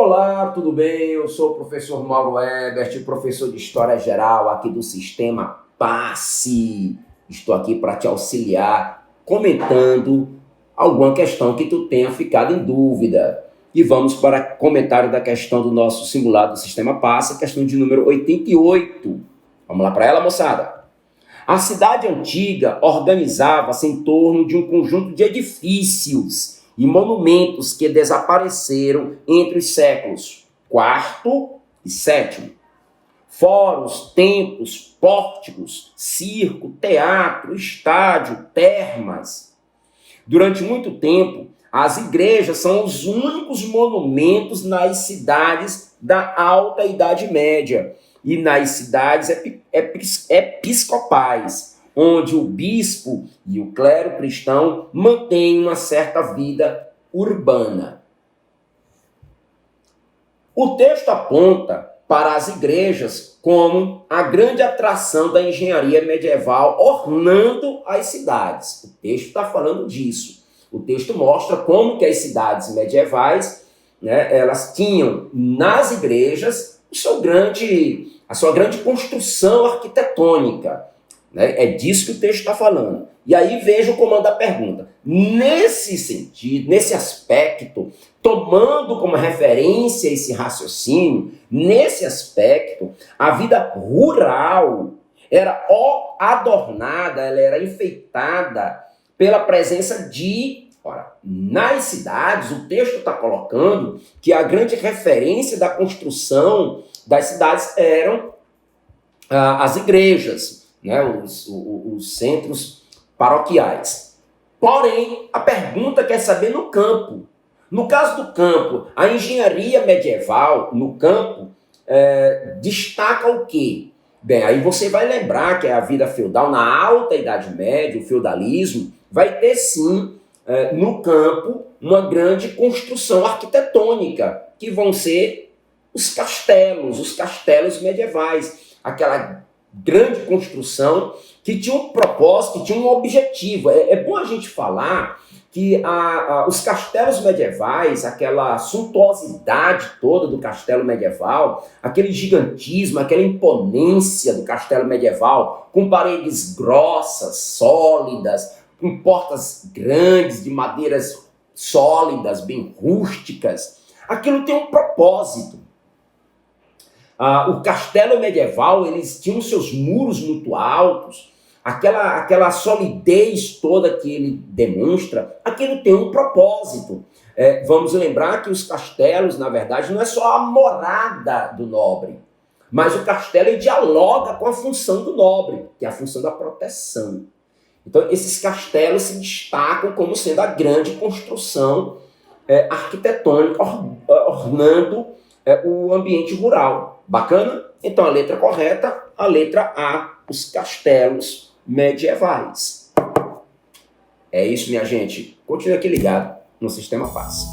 Olá, tudo bem? Eu sou o professor Mauro Ebert, professor de História Geral aqui do Sistema PASSE. Estou aqui para te auxiliar, comentando alguma questão que tu tenha ficado em dúvida. E vamos para o comentário da questão do nosso simulado do Sistema PASSE, questão de número 88. Vamos lá para ela, moçada? A cidade antiga organizava-se em torno de um conjunto de edifícios e monumentos que desapareceram entre os séculos IV e VII. Fóruns, templos, pórticos, circo, teatro, estádio, termas. Durante muito tempo, as igrejas são os únicos monumentos nas cidades da Alta Idade Média e nas cidades episcopais, onde o bispo e o clero cristão mantêm uma certa vida urbana. O texto aponta para as igrejas como a grande atração da engenharia medieval ornando as cidades. O texto está falando disso. O texto mostra como que as cidades medievais, elas tinham nas igrejas a sua grande construção arquitetônica. É disso que o texto está falando. E aí veja o comando da pergunta. Nesse sentido, nesse aspecto, tomando como referência esse raciocínio, nesse aspecto, a vida rural era adornada, ela era enfeitada pela presença de... Ora, nas cidades, o texto está colocando que a grande referência da construção das cidades eram as igrejas, os centros paroquiais. Porém, a pergunta quer saber no campo. No caso do campo, a engenharia medieval no campo destaca o quê? Bem, aí você vai lembrar que a vida feudal, na Alta Idade Média, o feudalismo, vai ter sim, no campo, uma grande construção arquitetônica, que vão ser os castelos medievais, aquela grande construção que tinha um propósito, que tinha um objetivo. É bom a gente falar que os castelos medievais, aquela suntuosidade toda do castelo medieval, aquele gigantismo, aquela imponência do castelo medieval, com paredes grossas, sólidas, com portas grandes, de madeiras sólidas, bem rústicas, aquilo tem um propósito. O castelo medieval, eles tinham seus muros muito altos, aquela solidez toda que ele demonstra, aquilo tem um propósito. Vamos lembrar que os castelos, na verdade, não é só a morada do nobre, mas o castelo ele dialoga com a função do nobre, que é a função da proteção. Então, esses castelos se destacam como sendo a grande construção arquitetônica, ornando o ambiente rural. Bacana? Então, a letra correta, a letra A, os castelos medievais. É isso, minha gente. Continue aqui ligado no Sistema PASSE.